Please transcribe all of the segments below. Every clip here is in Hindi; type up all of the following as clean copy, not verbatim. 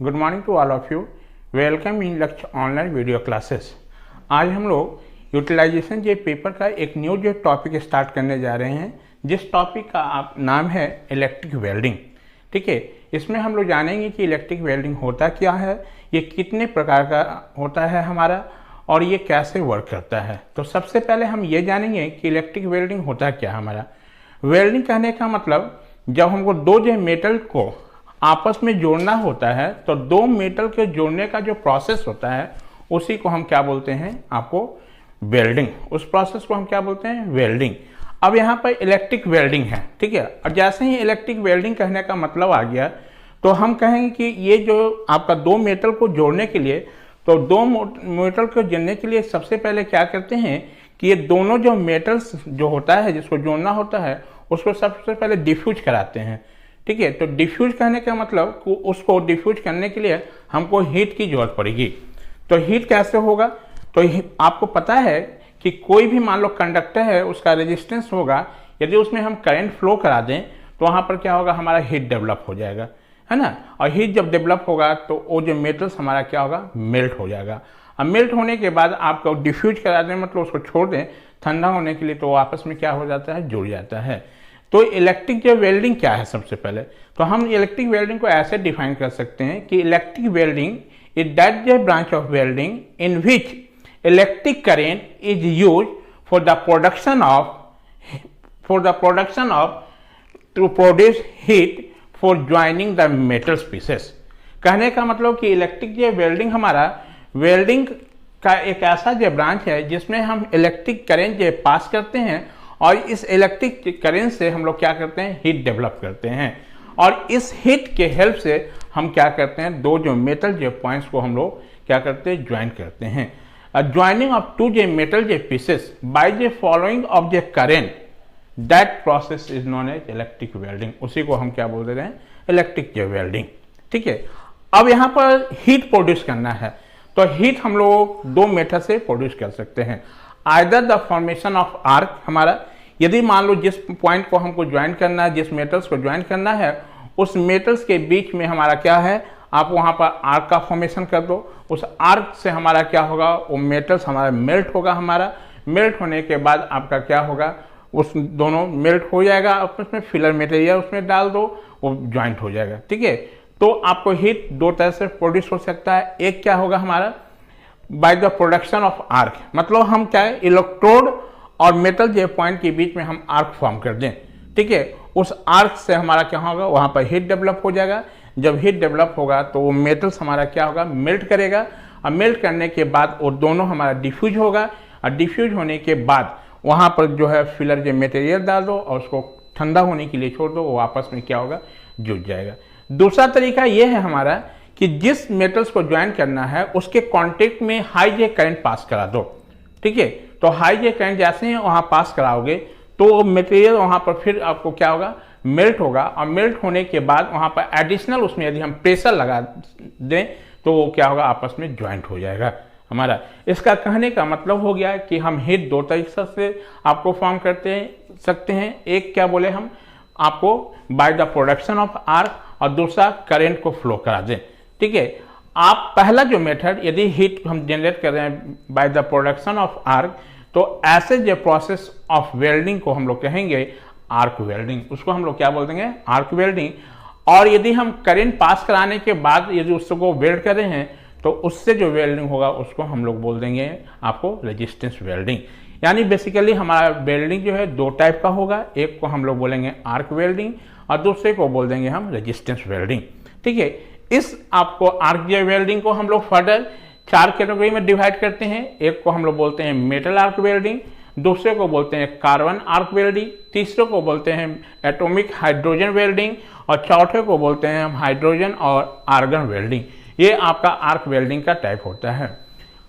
Good morning to all of you. Welcome in Lakshya online video classes. आज हम लोग यूटिलाइजेशन के पेपर का एक न्यू टॉपिक स्टार्ट करने जा रहे हैं, जिस टॉपिक का नाम है इलेक्ट्रिक वेल्डिंग। ठीक है, इसमें हम लोग जानेंगे कि इलेक्ट्रिक वेल्डिंग होता क्या है, ये कितने प्रकार का होता है हमारा, और ये कैसे वर्क करता है। तो सबसे पहले हम ये जानेंगे कि इलेक्ट्रिक वेल्डिंग होता क्या है हमारा। वेल्डिंग कहने का मतलब जब हमको दो मेटल को आपस में जोड़ना होता है, तो दो मेटल के जोड़ने का जो प्रोसेस होता है उसी को हम क्या बोलते हैं, आपको वेल्डिंग। उस प्रोसेस को हम क्या बोलते हैं, वेल्डिंग। अब यहाँ पर इलेक्ट्रिक वेल्डिंग है, ठीक है। और जैसे ही इलेक्ट्रिक वेल्डिंग कहने का मतलब आ गया, तो हम कहेंगे कि ये जो आपका दो मेटल को जोड़ने के लिए, तो दो मेटल को जोड़ने के लिए सबसे पहले क्या करते हैं कि ये दोनों जो मेटल्स जो होता है, जिसको जोड़ना होता है, उसको सबसे पहले डिफ्यूज कराते हैं। ठीक है, तो डिफ्यूज करने का मतलब उसको डिफ्यूज करने के लिए हमको हीट की जरूरत पड़ेगी। तो हीट कैसे होगा, तो आपको पता है कि कोई भी मान लो कंडक्टर है, उसका रेजिस्टेंस होगा। यदि उसमें हम करंट फ्लो करा दें तो वहाँ पर क्या होगा, हमारा हीट डेवलप हो जाएगा, है ना। और हीट जब डेवलप होगा तो वो जो मेटल्स हमारा क्या होगा, मेल्ट हो जाएगा। अब मेल्ट होने के बाद आपको डिफ्यूज करा दें, मतलब उसको छोड़ दें ठंडा होने के लिए, तो आपस में क्या हो जाता है, जुड़ जाता है। तो इलेक्ट्रिक जो वेल्डिंग क्या है, सबसे पहले तो हम इलेक्ट्रिक वेल्डिंग को ऐसे डिफाइन कर सकते हैं कि electric welding is that the branch of welding in which electric current is use for the production of to produce heat for joining the metals pieces. कहने का मतलब कि इलेक्ट्रिक जो वेल्डिंग हमारा वेल्डिंग का एक ऐसा जो ब्रांच है जिसमें हम इलेक्ट्रिक करेंट जो पास करते हैं, और इस इलेक्ट्रिक करेंट से हम लोग क्या करते हैं, हीट डेवलप करते हैं। और इस हीट के हेल्प से हम क्या करते हैं, दो जो मेटल जो पॉइंट्स को हम लोग क्या करते हैं, ज्वाइन करते हैं। ज्वाइनिंग ऑफ टू जो मेटल जो pieces by the following of the current, that process is known as electric welding. उसी को हम क्या बोल रहे हैं, इलेक्ट्रिक जो वेल्डिंग। ठीक है, अब यहाँ पर हीट प्रोड्यूस करना है, तो हीट हम लोग दो मेथड से प्रोड्यूस कर सकते हैं। Either the formation of arc, हमारा यदि मान लो जिस पॉइंट को हमको ज्वाइन करना है, जिस मेटल्स को ज्वाइन करना है, उस मेटल्स के बीच में हमारा क्या है, आप वहां पर आर्क का फॉर्मेशन कर दो। उस आर्क से हमारा क्या होगा, वो मेटल्स हमारा मेल्ट होगा। हमारा मेल्ट होने के बाद आपका क्या होगा, उस दोनों मेल्ट हो जाएगा, उसमें फिलर मटेरियल उसमें डाल दो, वो ज्वाइंट हो जाएगा। ठीक है, तो आपको हीट दो तरह से प्रोड्यूस हो सकता है। एक क्या होगा हमारा, bye the production of arc, मतलब हम क्या है, इलेक्ट्रोड और मेटल जो पॉइंट के बीच में हम आर्क फॉर्म कर दें। ठीक है, उस आर्क से हमारा क्या होगा, वहां पर हीट डेवलप हो जाएगा। जब हीट डेवलप होगा तो वो मेटल्स हमारा क्या होगा, मेल्ट करेगा। और मेल्ट करने के बाद वो दोनों हमारा डिफ्यूज होगा, और डिफ्यूज होने के बाद वहां पर जो है फिलर जो मटेरियल डाल दो और उसको ठंडा होने के लिए छोड़ दो, वो आपस में क्या होगा, जुड़ जाएगा। दूसरा तरीका ये है हमारा कि जिस मेटल्स को ज्वाइन करना है उसके कांटेक्ट में हाई जे करंट पास करा दो। ठीक है, तो हाई जे करंट जैसे ही वहां पास कराओगे तो मटेरियल वहां पर फिर आपको क्या होगा, मेल्ट होगा। और मेल्ट होने के बाद वहां पर एडिशनल उसमें यदि हम प्रेशर लगा दें तो वो क्या होगा, आपस में ज्वाइंट हो जाएगा हमारा। इसका कहने का मतलब हो गया कि हम हीट दो तरीके से आपको फॉर्म करते सकते हैं। एक क्या बोले हम आपको, bye the production of arc, और दूसरा करंट को फ्लो करा दें। ठीक है, आप पहला जो मेथड यदि हीट हम जनरेट कर रहे हैं bye the production of arc, तो ऐसे जो प्रोसेस ऑफ वेल्डिंग को हम लोग कहेंगे आर्क वेल्डिंग। उसको हम लोग क्या बोल देंगे, आर्क वेल्डिंग। और यदि हम करंट पास कराने के बाद यदि उसको वेल्ड कर रहे हैं, तो उससे जो वेल्डिंग होगा उसको हम लोग बोल देंगे आपको रेजिस्टेंस वेल्डिंग। यानी बेसिकली हमारा वेल्डिंग जो है दो टाइप का होगा, एक को हम लोग बोलेंगे आर्क वेल्डिंग और दूसरे को बोल देंगे हम रेजिस्टेंस वेल्डिंग। ठीक है, इस आपको आर्क वेल्डिंग को हम लोग फर्दर चार कैटेगरी में डिवाइड करते हैं। एक को हम लोग बोलते हैं मेटल आर्क वेल्डिंग, दूसरे को बोलते हैं कार्बन आर्क वेल्डिंग, तीसरे को बोलते हैं एटॉमिक हाइड्रोजन वेल्डिंग, और चौथे को बोलते हैं हम हाइड्रोजन और आर्गन वेल्डिंग। ये आपका आर्क वेल्डिंग का टाइप होता है।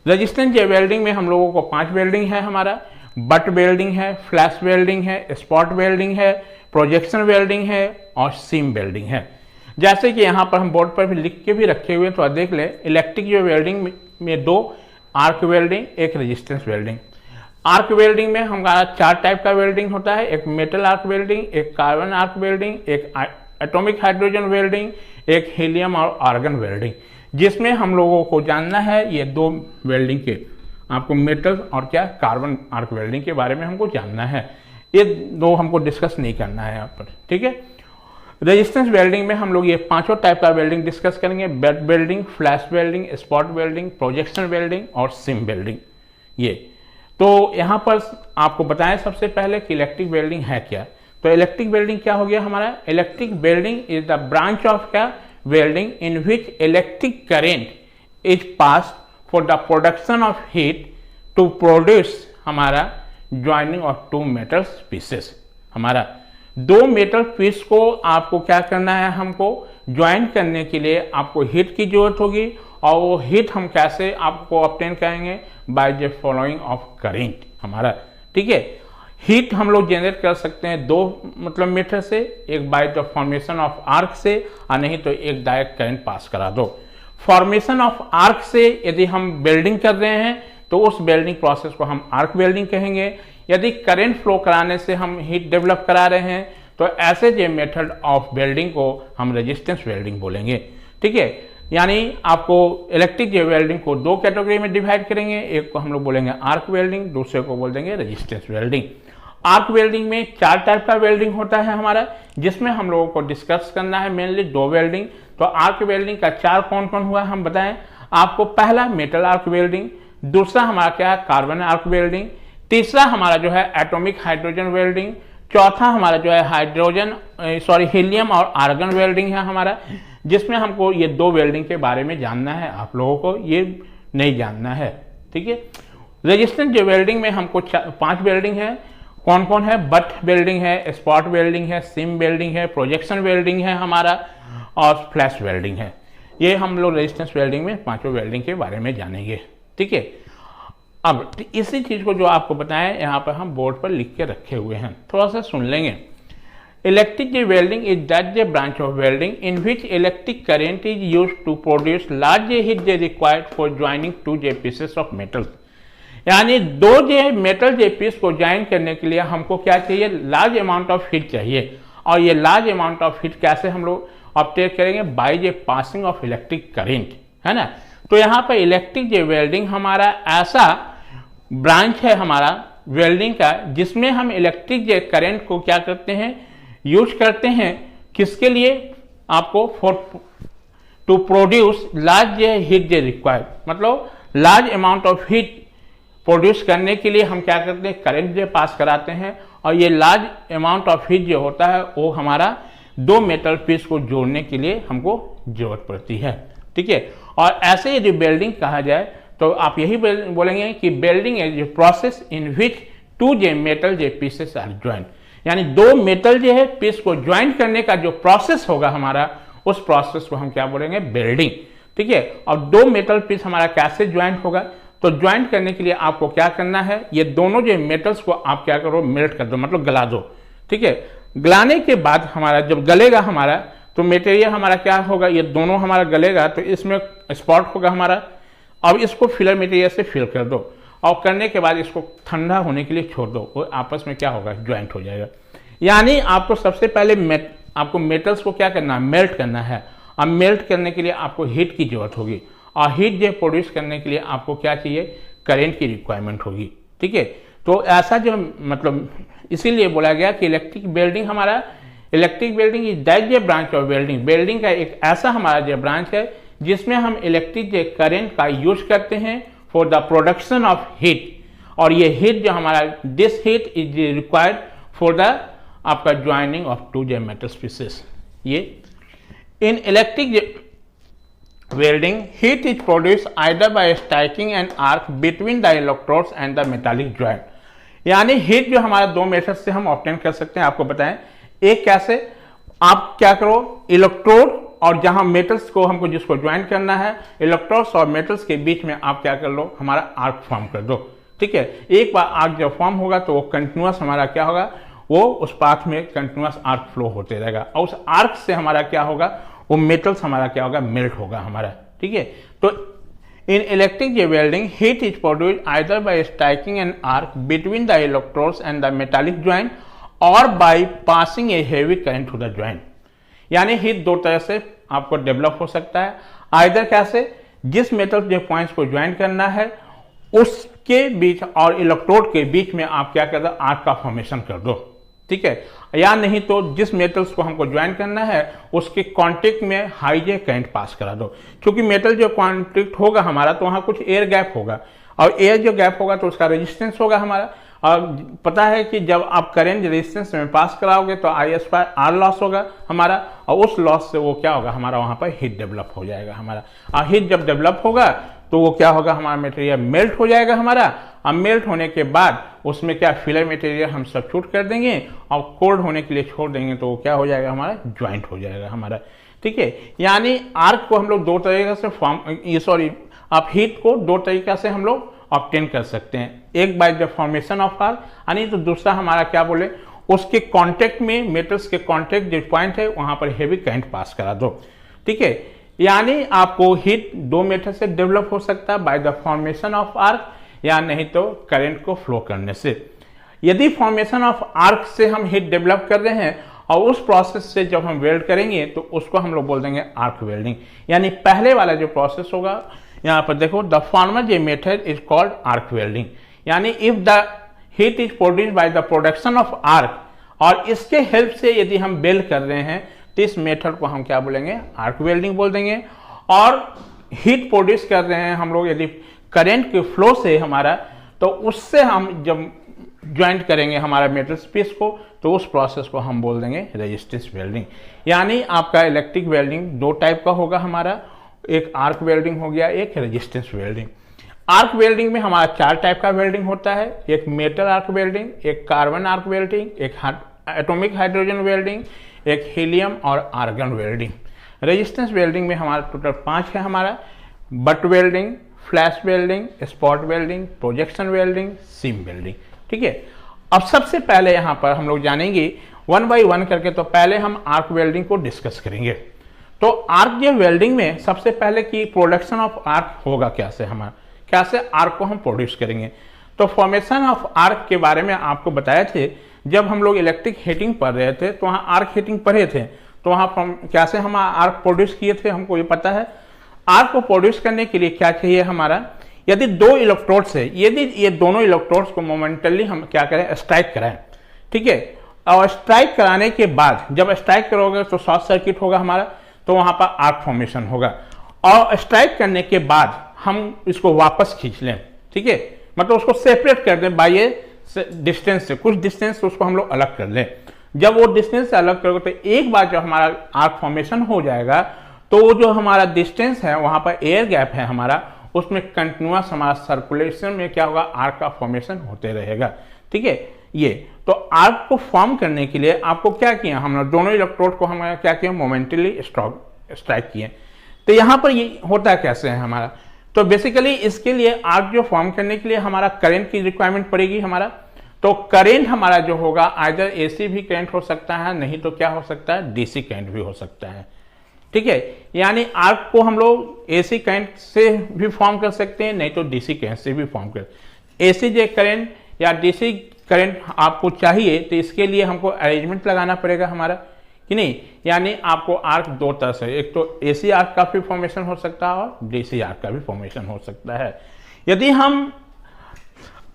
रेजिस्टेंस वेल्डिंग में हम लोगों को 5 वेल्डिंग है हमारा, बट वेल्डिंग है, फ्लैश वेल्डिंग है, स्पॉट वेल्डिंग है, प्रोजेक्शन वेल्डिंग है, और सीम वेल्डिंग है। जैसे कि यहाँ पर हम बोर्ड पर भी लिख के भी रखे हुए, तो देख ले, इलेक्ट्रिक जो वेल्डिंग में दो आर्क वेल्डिंग, एक रेजिस्टेंस वेल्डिंग। आर्क वेल्डिंग में हमारा 4 टाइप का वेल्डिंग होता है, एक मेटल आर्क वेल्डिंग, एक कार्बन आर्क वेल्डिंग, एक एटॉमिक हाइड्रोजन वेल्डिंग, एक हीलियम और आर्गन वेल्डिंग, जिसमें हम लोगों को जानना है ये दो वेल्डिंग के, आपको मेटल और क्या कार्बन आर्क वेल्डिंग के बारे में हमको जानना है। ये दो हमको डिस्कस नहीं करना है यहाँ पर, ठीक है। रेजिस्टेंस वेल्डिंग में हम लोग ये पांचों टाइप का वेल्डिंग डिस्कस करेंगे, bed welding, flash welding, spot welding, projection welding और सिम वेल्डिंग। ये तो यहाँ पर आपको बताएं सबसे पहले कि इलेक्ट्रिक वेल्डिंग है क्या। तो इलेक्ट्रिक वेल्डिंग क्या हो गया हमारा, electric welding is the branch of क्या welding in which electric current is pass for the production of heat to produce हमारा joining of two metals pieces. हमारा दो मेटल पीस को आपको क्या करना है, हमको ज्वाइन करने के लिए आपको हीट की जरूरत होगी, और वो हीट हम कैसे आपको ऑब्टेन करेंगे, bye the following of current हमारा, ठीक है। हीट हम लोग जनरेट कर सकते हैं दो मतलब मेथड से, एक by the formation of arc से, और नहीं तो एक डायरेक्ट करंट पास करा दो। फॉर्मेशन ऑफ आर्क से यदि हम वेल्डिंग कर रहे हैं तो उस वेल्डिंग प्रोसेस को हम आर्क वेल्डिंग कहेंगे। यदि करंट फ्लो कराने से हम हीट डेवलप करा रहे हैं तो ऐसे जो मेथड ऑफ वेल्डिंग को हम रेजिस्टेंस वेल्डिंग बोलेंगे, ठीक है। यानी आपको इलेक्ट्रिक जो वेल्डिंग को दो कैटेगरी में डिवाइड करेंगे, एक को हम लोग बोलेंगे आर्क वेल्डिंग, दूसरे को बोल देंगे रेजिस्टेंस वेल्डिंग। आर्क वेल्डिंग में चार टाइप का वेल्डिंग होता है हमारा, जिसमें हम लोगों को डिस्कस करना है मेनली दो वेल्डिंग। तो आर्क वेल्डिंग का चार कौन कौन हुआ हम बताएं आपको। पहला मेटल आर्क वेल्डिंग, दूसरा हमारा क्या है कार्बन आर्क वेल्डिंग, तीसरा हमारा जो है एटॉमिक हाइड्रोजन वेल्डिंग, चौथा हमारा जो है हीलियम और आर्गन वेल्डिंग है हमारा, जिसमें हमको ये दो वेल्डिंग के बारे में जानना है, आप लोगों को ये नहीं जानना है, ठीक है। रेजिस्टेंस जो वेल्डिंग में हमको पांच वेल्डिंग है, कौन कौन है, बट वेल्डिंग है, स्पॉट वेल्डिंग है, सिम वेल्डिंग है, प्रोजेक्शन वेल्डिंग है हमारा, और फ्लैश वेल्डिंग है। ये हम लोग रेजिस्टेंस वेल्डिंग में पांचों वेल्डिंग के बारे में जानेंगे, ठीक है। अब इसी चीज को जो आपको बताएं यहाँ पर हम बोर्ड पर लिख के रखे हुए हैं, थोड़ा सा सुन लेंगे। Electric welding is that the branch of welding in which electric current is used to produce large heat J required for joining two the pieces of metals. यानी दो जे मेटल जे पीस को ज्वाइन करने के लिए हमको क्या चाहिए, लार्ज अमाउंट ऑफ हीट चाहिए। और ये लार्ज अमाउंट ऑफ हीट कैसे हम लोग ऑब्टेन करेंगे, by the passing of electric current, है ना। तो यहाँ पर इलेक्ट्रिक जे वेल्डिंग हमारा ऐसा ब्रांच है हमारा वेल्डिंग का, जिसमें हम इलेक्ट्रिक जे करंट को क्या करते हैं, यूज करते हैं, किसके लिए, आपको for to produce large heat J required, मतलब large amount of heat produce करने के लिए हम क्या करते हैं, करंट जे पास कराते हैं। और ये लार्ज अमाउंट ऑफ हीट जो होता है वो हमारा दो मेटल पीस को जोड़ने के लिए हमको जरूरत पड़ती है, ठीक है। और ऐसे यदि वेल्डिंग कहा जाए तो आप यही बोलेंगे कि welding is a process in which two J metal the pieces are joint. यानी दो मेटल जो है पीस को ज्वाइंट करने का जो प्रोसेस होगा हमारा, उस प्रोसेस को हम क्या बोलेंगे, वेल्डिंग, ठीक है। और दो मेटल पीस हमारा कैसे ज्वाइंट होगा, तो ज्वाइंट करने के लिए आपको क्या करना है, ये दोनों जो मेटल्स को आप क्या करो, मेल्ट कर दो, मतलब गला दो, ठीक है। गलाने के बाद हमारा जब गलेगा हमारा तो मटेरियल हमारा क्या होगा, ये दोनों हमारा गलेगा तो इसमें स्पॉट होगा हमारा। अब इसको फिलर मटेरियल से फिल कर दो, और करने के बाद इसको ठंडा होने के लिए छोड़ दो, वो आपस में क्या होगा, ज्वाइंट हो जाएगा। यानी आपको सबसे पहले आपको मेटल्स को क्या करना है, मेल्ट करना है। अब मेल्ट करने के लिए आपको हीट की जरूरत होगी, और हीट जो प्रोड्यूस करने के लिए आपको क्या चाहिए, करंट की रिक्वायरमेंट होगी, ठीक है। तो ऐसा जो मतलब इसीलिए बोला गया कि इलेक्ट्रिक वेल्डिंग हमारा, electric welding is that J branch of welding, welding का एक ऐसा हमारा जो ब्रांच है जिसमें हम इलेक्ट्रिक जो करंट का यूज करते हैं for the production of heat. और ये हीट जो हमारा, this heat is required for the आपका joining of two J metal pieces. ये in electric welding heat is produce either by striking an arc between the electrodes and the metallic joint. यानी हीट जो हमारा दो मेथड से हम ऑब्टेन कर सकते हैं, आपको बताएं। एक कैसे, आप क्या करो, इलेक्ट्रोड और जहां मेटल्स को हमको जिसको ज्वाइन करना है, इलेक्ट्रोड्स और मेटल्स के बीच में आप क्या कर लो, हमारा आर्क फॉर्म कर दो, ठीक है। एक बार आर्क जब फॉर्म होगा तो वो कंटिन्यूअस हमारा क्या होगा, वो उस पाथ में कंटिन्यूअस आर्क फ्लो होते रहेगा, और उस आर्क से हमारा क्या होगा, वो मेटल्स हमारा क्या होगा, मेल्ट होगा हमारा, ठीक है। तो in electric welding heat is produce either by striking an arc between the electrodes and the metallic joint और by passing a heavy current through the joint. यानी हीट दो तरह से आपको डेवलप हो सकता है। आइदर कैसे, जिस मेटल के पॉइंट्स को ज्वाइन करना है उसके बीच और इलेक्ट्रोड के बीच में आप क्या कर दो, आर्क का फॉर्मेशन कर दो, ठीक है। या नहीं तो जिस मेटल्स को हमको ज्वाइन करना है उसके कांटेक्ट में हाईजे करंट पास करा दो, क्योंकि मेटल जो कांटेक्ट होगा हमारा तो वहां कुछ एयर गैप होगा, और एयर जो गैप होगा तो उसका रेजिस्टेंस होगा हमारा। और पता है कि जब आप करंट रेजिस्टेंस में पास कराओगे तो I/R लॉस होगा हमारा, और उस लॉस से वो क्या होगा, हमारा वहां पर हीट डेवलप हो जाएगा हमारा। और हीट जब डेवलप होगा तो वो क्या होगा, हमारा मटेरियल मेल्ट हो जाएगा हमारा। अब मेल्ट होने के बाद उसमें क्या फिलर मटेरियल हम सब्स्टिट्यूट कर देंगे और कोल्ड होने के लिए छोड़ देंगे, तो वो क्या हो जाएगा, हमारा ज्वाइंट हो जाएगा हमारा, ठीक है। यानी आर्क को हम लोग दो तरीके से आप हीट को दो तरीका से हम लोग ऑब्टेन कर सकते हैं। एक by the formation of arc, यानी तो दूसरा हमारा क्या बोले, उसके कांटेक्ट में मेटल्स के कांटेक्ट जो पॉइंट है वहां पर हेवी करंट पास करा दो, ठीक है। यानी आपको हीट दो मेथड से डेवलप हो सकता है, by the formation of arc या नहीं तो करंट को फ्लो करने से। यदि फॉर्मेशन ऑफ आर्क से हम हीट डेवलप कर रहे हैं और उस प्रोसेस से जब हम वेल्ड करेंगे तो उसको हम लोग बोल देंगे आर्क वेल्डिंग। यानी पहले वाला जो प्रोसेस होगा, यहाँ पर देखो, द फॉर्मर जे method is called arc welding. यानी if the heat is produced by the production of arc, और इसके हेल्प से यदि हम वेल्ड कर रहे हैं तो इस मेथड को हम क्या बोलेंगे, आर्क वेल्डिंग बोल देंगे। और हीट प्रोड्यूस कर रहे हैं हम लोग यदि करंट के फ्लो से हमारा, तो उससे हम जब ज्वाइंट करेंगे हमारा मेटल पीस को तो उस प्रोसेस को हम बोल देंगे रेजिस्टेंस वेल्डिंग। यानी आपका इलेक्ट्रिक वेल्डिंग दो टाइप का होगा हमारा, एक आर्क वेल्डिंग हो गया, एक रेजिस्टेंस वेल्डिंग। आर्क वेल्डिंग में हमारा चार टाइप का वेल्डिंग होता है, एक मेटल आर्क वेल्डिंग, एक कार्बन आर्क वेल्डिंग, एक एटॉमिक हाइड्रोजन वेल्डिंग, एक हीलियम और आर्गन वेल्डिंग। रेजिस्टेंस वेल्डिंग में हमारा टोटल 5 है हमारा, butt welding, flash welding, spot welding, projection welding, seam welding, ठीक है। अब सबसे पहले यहाँ पर हम लोग जानेंगे 1 बाय 1 करके, तो पहले हम आर्क वेल्डिंग को डिस्कस करेंगे। तो आर्क जो वेल्डिंग में सबसे पहले की प्रोडक्शन ऑफ आर्क होगा कैसे, हमारा कैसे आर्क को हम प्रोड्यूस करेंगे। तो फॉर्मेशन ऑफ आर्क के बारे में आपको बताए थे, जब हम लोग इलेक्ट्रिक हीटिंग पढ़ रहे थे तो वहाँ आर्क हीटिंग पढ़े थे, तो वहाँ कैसे हम आर्क प्रोड्यूस किए थे हमको ये पता है। आर्क को प्रोड्यूस करने के लिए क्या चाहिए हमारा, यदि दो इलेक्ट्रोड से, यदि ये दोनों इलेक्ट्रोड्स को मोमेंटली हम क्या करें, स्ट्राइक कराएं, ठीक है। और स्ट्राइक कराने के बाद जब स्ट्राइक करोगे तो शॉर्ट सर्किट होगा हमारा, तो वहां पर आर्क फॉर्मेशन होगा। और स्ट्राइक करने के बाद हम इसको वापस खींच लें, ठीक है, मतलब उसको सेपरेट कर दें बाय डिस्टेंस से, कुछ डिस्टेंस से उसको हम लोग अलग कर लें। जब वो डिस्टेंस से अलग करोगे तो एक बार जब हमारा आर्क फॉर्मेशन हो जाएगा तो जो हमारा डिस्टेंस है वहां पर एयर गैप है हमारा, उसमें कंटिन्यूअस हमारा सर्कुलेशन में क्या होगा, आर्क का फॉर्मेशन होते रहेगा, ठीक है। ये तो आर्क को फॉर्म करने के लिए आपको क्या किया, हमने दोनों इलेक्ट्रोड को हमारा क्या किया, मोमेंटली स्ट्राइक किए। तो यहाँ पर ये होता कैसे है हमारा, तो बेसिकली इसके लिए आर्क जो फॉर्म करने के लिए हमारा करंट की रिक्वायरमेंट पड़ेगी हमारा। तो करंट हमारा जो होगा आइदर एसी भी करंट हो सकता है, नहीं तो क्या हो सकता है, डीसी करंट भी हो सकता है, ठीक है। यानी आर्क को हम लोग एसी करंट से भी फॉर्म कर सकते हैं, नहीं तो डीसी करंट से भी फॉर्म कर। एसी जे करंट या डीसी करंट आपको चाहिए तो इसके लिए हमको अरेंजमेंट लगाना पड़ेगा हमारा, कि नहीं। यानी आपको आर्क दो तरह से, एक तो एसी आर्क का भी फॉर्मेशन हो सकता है और डीसी आर्क का भी फॉर्मेशन हो सकता है। यदि हम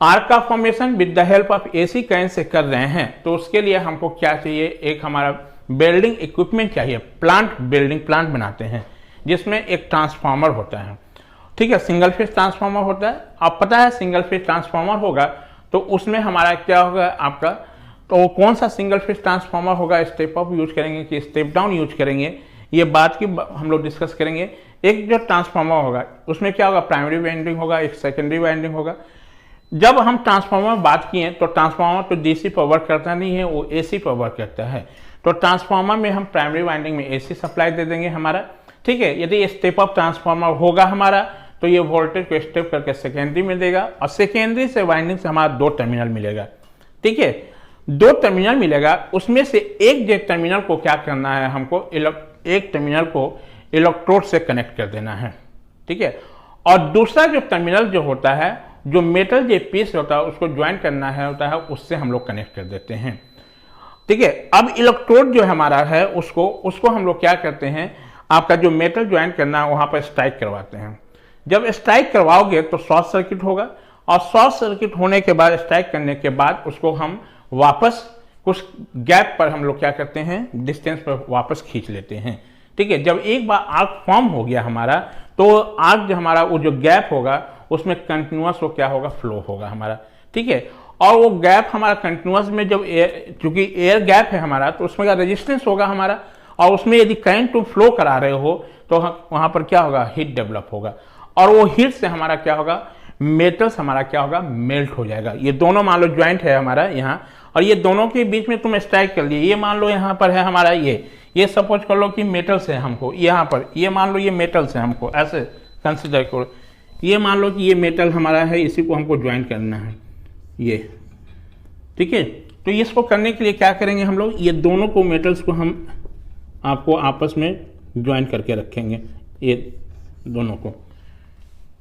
आर्क का formation with the help of AC current से कर रहे हैं तो उसके लिए हमको क्या चाहिए, एक हमारा वेल्डिंग इक्विपमेंट चाहिए। वेल्डिंग प्लांट बनाते हैं जिसमें एक ट्रांसफार्मर होता है, ठीक है, सिंगल फेज ट्रांसफार्मर होता है। आप पता है सिंगल फेज ट्रांसफार्मर होगा तो उसमें हमारा क्या होगा आपका, तो कौन सा सिंगल फेज ट्रांसफार्मर होगा, स्टेप अप यूज करेंगे कि स्टेप डाउन यूज करेंगे, ये बात की हम लोग डिस्कस करेंगे। एक जो ट्रांसफार्मर होगा उसमें क्या होगा, प्राइमरी वाइंडिंग होगा, एक सेकेंडरी वाइंडिंग होगा। जब हम ट्रांसफार्मर बात किए तो ट्रांसफार्मर तो डीसी पर वर्क करता नहीं है, वो एसी पर वर्क करता है। तो ट्रांसफार्मर में हम प्राइमरी वाइंडिंग में एसी सप्लाई दे देंगे हमारा, ठीक है। यदि स्टेप अप ट्रांसफार्मर होगा हमारा तो ये वोल्टेज को स्टेप करके सेकेंडरी में देगा, और सेकेंडरी से वाइंडिंग से हमारा 2 टर्मिनल मिलेगा, ठीक है। 2 टर्मिनल मिलेगा, उसमें से एक जो टर्मिनल को क्या करना है हमको, एक टर्मिनल को इलेक्ट्रोड से कनेक्ट कर देना है, ठीक है। और दूसरा जो टर्मिनल जो होता है, जो मेटल जो पीस होता है उसको ज्वाइन करना है होता है, उससे हम लोग कनेक्ट कर देते हैं। ठीक है। अब इलेक्ट्रोड जो हमारा है उसको हम लोग क्या करते हैं, आपका जो मेटल ज्वाइन करना है वहां पर स्ट्राइक करवाते हैं। जब स्ट्राइक करवाओगे तो शॉर्ट सर्किट होगा, और शॉर्ट सर्किट होने के बाद स्ट्राइक करने के बाद उसको हम वापस कुछ गैप पर हम लोग क्या करते हैं, डिस्टेंस पर वापस खींच लेते हैं। ठीक है। जब एक बार आर्क फॉर्म हो गया हमारा, तो आर्क जो हमारा वो जो गैप होगा उसमें कंटिन्यूअस वो क्या होगा, फ्लो होगा हमारा। ठीक है। और वो गैप हमारा कंटिन्यूअस में जब एयर, चूंकि एयर गैप है हमारा, तो उसमें का रेजिस्टेंस होगा हमारा, और उसमें यदि करंट तुम फ्लो करा रहे हो तो वहां पर क्या होगा, हीट डेवलप होगा, और वो हीट से हमारा क्या होगा, मेटल्स हमारा क्या होगा, मेल्ट हो जाएगा। ये दोनों मान लो ज्वाइंट है हमारा यहाँ, और ये दोनों के बीच में तुम स्ट्राइक कर लिए। ये मान लो यहाँ पर है हमारा ये सपोज कर लो कि मेटल्स है हमको, यहाँ पर ये मान लो ये मेटल्स है, हमको ऐसे कंसिडर करो। ये मान लो कि ये मेटल हमारा है, इसी को हमको ज्वाइन करना है ये। ठीक है। तो इसको करने के लिए क्या करेंगे हम लोग, ये दोनों को मेटल्स को हम आपको आपस में ज्वाइन करके रखेंगे, ये दोनों को।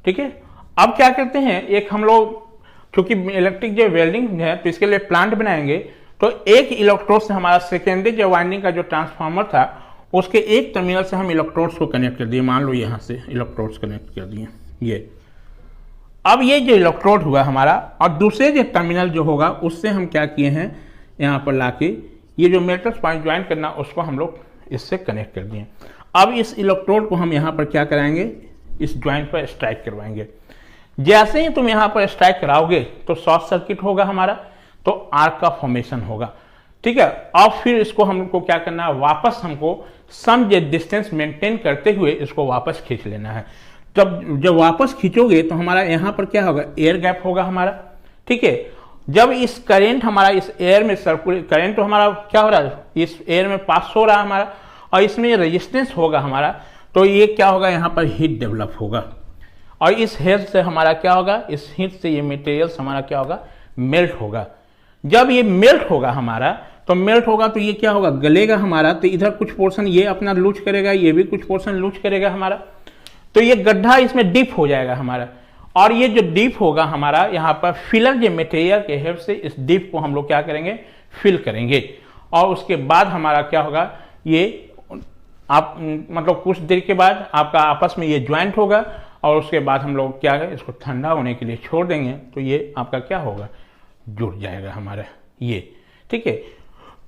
ठीक है। अब क्या करते हैं, एक हम लोग क्योंकि इलेक्ट्रिक जो वेल्डिंग है तो इसके लिए प्लांट बनाएंगे, तो एक इलेक्ट्रोड से हमारा सेकेंडरी जो वाइंडिंग का जो ट्रांसफार्मर था उसके एक टर्मिनल से हम इलेक्ट्रोड्स को कनेक्ट कर दिए। मान लो यहाँ से इलेक्ट्रोड्स कनेक्ट कर दिए ये। अब ये जो इलेक्ट्रोड हुआ हमारा, और दूसरे जो टर्मिनल जो होगा उससे हम क्या किए हैं, यहाँ पर लाके ये जो मेटल्स पॉइंट ज्वाइन करना उसको हम लोग इससे कनेक्ट कर दिए। अब इस इलेक्ट्रोड को हम यहाँ पर क्या कराएंगे, इस ज्वाइंट पर स्ट्राइक करवाएंगे। जैसे ही तुम यहाँ पर स्ट्राइक कराओगे तो शॉर्ट सर्किट होगा हमारा, तो आर्क का फॉर्मेशन होगा। ठीक है। अब फिर इसको हमको क्या करना है, वापस हमको सम डिस्टेंस मेंटेन करते हुए इसको वापस खींच लेना है। जब वापस खींचोगे तो हमारा यहाँ पर क्या होगा, एयर गैप होगा हमारा। ठीक है। जब इस करंट हमारा इस एयर में सर्कुलेट, करंट तो हमारा क्या हो रहा है, इस एयर में पास हो रहा है हमारा, और इसमें रेजिस्टेंस होगा हमारा, तो ये क्या होगा, यहाँ पर हीट डेवलप होगा, और इस हीट से हमारा क्या होगा, इस हीट से ये मटेरियल्स हमारा क्या होगा, मेल्ट होगा। जब ये मेल्ट होगा हमारा, तो मेल्ट होगा तो ये क्या होगा, गलेगा हमारा, तो इधर कुछ पोर्शन ये अपना लूज करेगा, ये भी कुछ पोर्शन लूज करेगा हमारा, तो ये गड्ढा इसमें डीप हो जाएगा हमारा। और ये जो डीप होगा हमारा, यहाँ पर फिलर जो मटेरियल के हेल्प से इस डीप को हम लोग क्या करेंगे, फिल करेंगे, और उसके बाद हमारा क्या होगा, ये आप मतलब कुछ देर के बाद आपका आपस में ये ज्वाइंट होगा, और उसके बाद हम लोग क्या है, इसको ठंडा होने के लिए छोड़ देंगे, तो ये आपका क्या होगा, जुड़ जाएगा हमारा ये। ठीक है।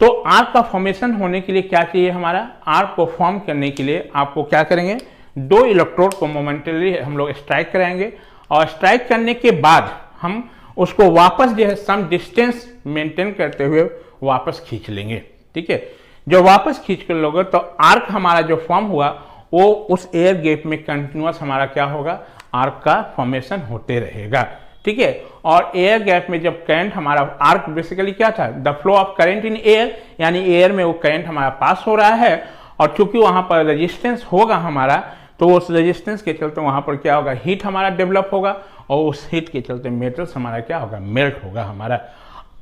तो आर्क का फॉर्मेशन होने के लिए क्या चाहिए हमारा, आर्क को फॉर्म करने के लिए आपको क्या करेंगे, दो इलेक्ट्रोड को मोमेंटली हम लोग स्ट्राइक कराएंगे, और स्ट्राइक करने के बाद हम उसको वापस जो है सम डिस्टेंस मेंटेन करते हुए वापस खींच लेंगे। ठीक है। जो वापस खींच कर लोगे तो आर्क हमारा जो फॉर्म हुआ वो उस एयर गैप में कंटिन्यूअस हमारा क्या होगा, आर्क का फॉर्मेशन होते रहेगा। ठीक है। और एयर गैप में जब करंट हमारा, आर्क बेसिकली क्या था, the flow of current in air, यानी एयर में वो करंट हमारा पास हो रहा है, और चूंकि वहां पर रेजिस्टेंस होगा हमारा, तो उस रेजिस्टेंस के चलते वहां पर क्या होगा, हीट हमारा डेवलप होगा, और उस हीट के चलते मेटल्स हमारा क्या होगा, मेल्ट होगा हमारा।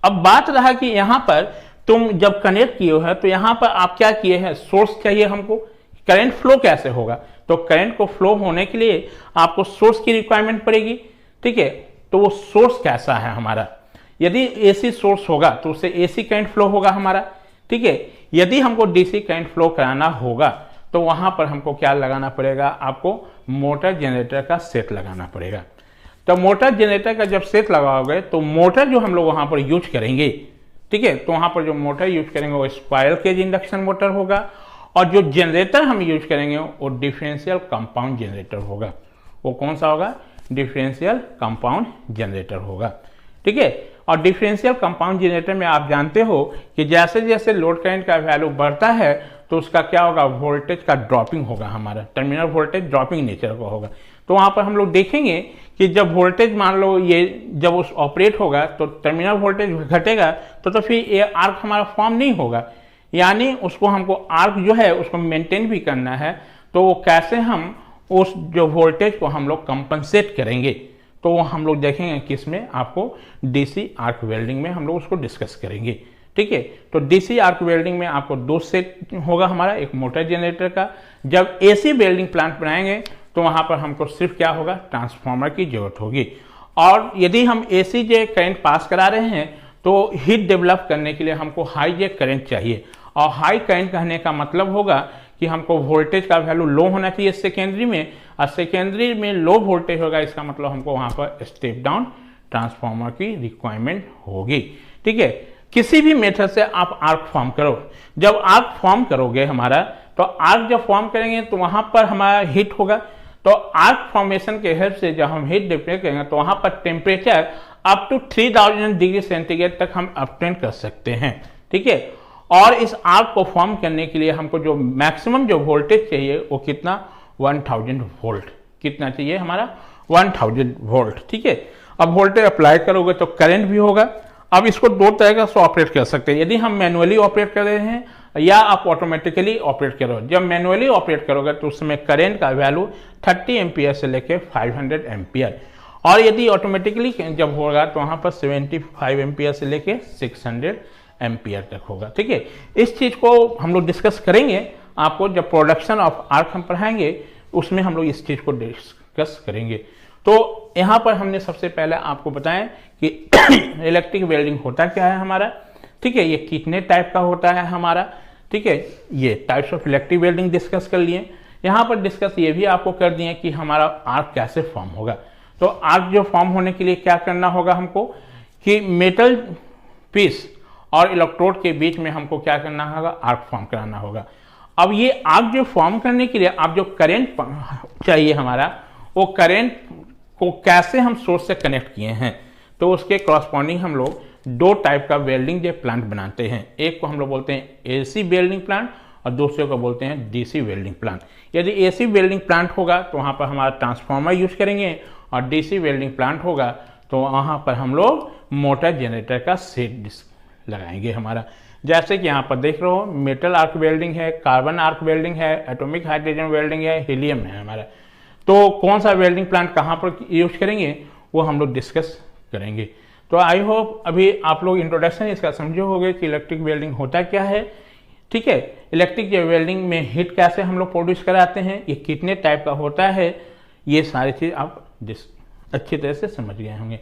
अब बात रहा कि यहाँ पर तुम जब कनेक्ट किए हो तो यहाँ पर आप क्या किए हैं, सोर्स चाहिए हमको, करंट फ्लो कैसे होगा, तो करंट को फ्लो होने के लिए आपको सोर्स की रिक्वायरमेंट पड़ेगी। ठीक है। तो वो सोर्स कैसा है हमारा, यदि एसी सोर्स होगा तो उससे एसी करंट फ्लो होगा हमारा। ठीक है। यदि हमको डीसी करंट फ्लो कराना होगा तो वहां पर हमको क्या लगाना पड़ेगा, आपको मोटर जनरेटर का सेट लगाना पड़ेगा। तो मोटर जनरेटर का जब सेट लगाओगे तो मोटर जो हम लोग वहां पर यूज करेंगे, ठीक है, तो वहां पर जो मोटर यूज करेंगे वो स्क्वायरल केज इंडक्शन मोटर होगा, और जो जनरेटर हम यूज करेंगे वो डिफरेंशियल कंपाउंड जनरेटर होगा। वो कौन सा होगा, डिफरेंशियल कंपाउंड जनरेटर होगा। ठीक है। और डिफरेंशियल कंपाउंड जनरेटर में आप जानते हो कि जैसे जैसे लोड करंट का वैल्यू बढ़ता है तो उसका क्या होगा, वोल्टेज का ड्रॉपिंग होगा हमारा, टर्मिनल वोल्टेज ड्रॉपिंग नेचर का होगा। तो वहां पर हम लोग देखेंगे कि जब वोल्टेज मान लो ये जब उस ऑपरेट होगा तो टर्मिनल वोल्टेज घटेगा, तो फिर ये आर्क हमारा फॉर्म नहीं होगा, यानी उसको हमको आर्क जो है उसको मेंटेन भी करना है। तो वो कैसे हम उस जो वोल्टेज को हम लोग कंपनसेट करेंगे, तो वो हम लोग देखेंगे किसमें, आपको डीसी आर्क वेल्डिंग में हम लोग उसको डिस्कस करेंगे। ठीक है। तो डीसी आर्क वेल्डिंग में आपको दो सेट होगा हमारा, एक मोटर जनरेटर का। जब एसी वेल्डिंग प्लांट बनाएंगे तो वहां पर हमको सिर्फ क्या होगा, ट्रांसफार्मर की जरूरत होगी। और यदि हम एसी जो करंट पास करा रहे हैं तो तो हीट डेवलप करने के लिए हमको हाई जे करंट चाहिए, और हाई करंट कहने का मतलब होगा कि हमको वोल्टेज का वैल्यू लो होना चाहिए सेकेंडरी में, और सेकेंडरी में लो वोल्टेज होगा, इसका मतलब हमको वहाँ पर स्टेप डाउन ट्रांसफार्मर की रिक्वायरमेंट होगी। ठीक है, किसी भी मेथड से आप आर्क फॉर्म करो, जब आर्क फॉर्म करोगे हमारा, तो आर्क जब फॉर्म करेंगे तो वहाँ पर हमारा हीट होगा, तो आर्क फॉर्मेशन के हेल्प से जब हम हीट डिप्रेट करेंगे तो वहाँ पर temperature up to 3000 degree centigrade तक हम अपटेन कर सकते हैं। ठीक है, और इस आर्क को फॉर्म करने के लिए हमको जो मैक्सिमम जो वोल्टेज चाहिए वो कितना, 1000 वोल्ट, कितना चाहिए हमारा 1000 वोल्ट। ठीक है, अब वोल्टेज अप्लाई करोगे तो करंट भी होगा। अब इसको दो तरह से ऑपरेट कर सकते हैं, यदि हम मैनुअली ऑपरेट कर रहे हैं या आप ऑटोमेटिकली ऑपरेट करो। जब मैनुअली ऑपरेट करोगे तो उसमें करंट का वैल्यू 30 एम्पियर से लेकर 500 एम्पियर, और यदि ऑटोमेटिकली जब होगा तो वहाँ पर 75 एम्पियर से लेकर 600 एम्पियर तक होगा। ठीक है, इस चीज़ को हम लोग डिस्कस करेंगे, आपको जब प्रोडक्शन ऑफ आर्क हम पढ़ाएंगे उसमें हम लोग इस चीज़ को डिस्कस करेंगे। तो यहाँ पर हमने सबसे पहले आपको बताया कि इलेक्ट्रिक वेल्डिंग होता क्या है हमारा। ठीक है, ये कितने टाइप का होता है हमारा। ठीक है, ये types of electric welding discuss कर लिए। यहाँ पर डिस्कस ये भी आपको कर दिए कि हमारा आर्क कैसे फॉर्म होगा। तो आर्क जो फॉर्म होने के लिए क्या करना होगा हमको, कि मेटल पीस और इलेक्ट्रोड के बीच में हमको क्या करना होगा, आर्क फॉर्म कराना होगा। अब ये आर्क जो फॉर्म करने के लिए आप जो करंट चाहिए हमारा, वो करंट को कैसे हम सोर्स से कनेक्ट किए हैं, तो उसके कॉरस्पॉन्डिंग हम लोग दो टाइप का वेल्डिंग जे प्लांट बनाते हैं। एक को हम लोग बोलते हैं एसी वेल्डिंग प्लांट और दूसरे को बोलते हैं डीसी वेल्डिंग प्लांट। यदि एसी वेल्डिंग प्लांट होगा तो वहाँ पर हमारा ट्रांसफार्मर यूज करेंगे, और डीसी वेल्डिंग प्लांट होगा तो वहाँ पर हम लोग मोटर जनरेटर का सेट लगाएंगे हमारा। जैसे कि यहाँ पर देख रहे हो, मेटल आर्क वेल्डिंग है, कार्बन आर्क वेल्डिंग है, एटॉमिक हाइड्रोजन वेल्डिंग है, हीलियम है हमारा। तो कौन सा वेल्डिंग प्लांट कहाँ पर यूज करेंगे वो हम लोग डिस्कस करेंगे। तो आई होप अभी आप लोग इंट्रोडक्शन इसका समझे होंगे कि इलेक्ट्रिक वेल्डिंग होता क्या है। ठीक है, इलेक्ट्रिक वेल्डिंग में हीट कैसे हम लोग प्रोड्यूस कराते हैं, ये कितने टाइप का होता है, ये सारी चीज़ आप अच्छी तरह से समझ गए होंगे।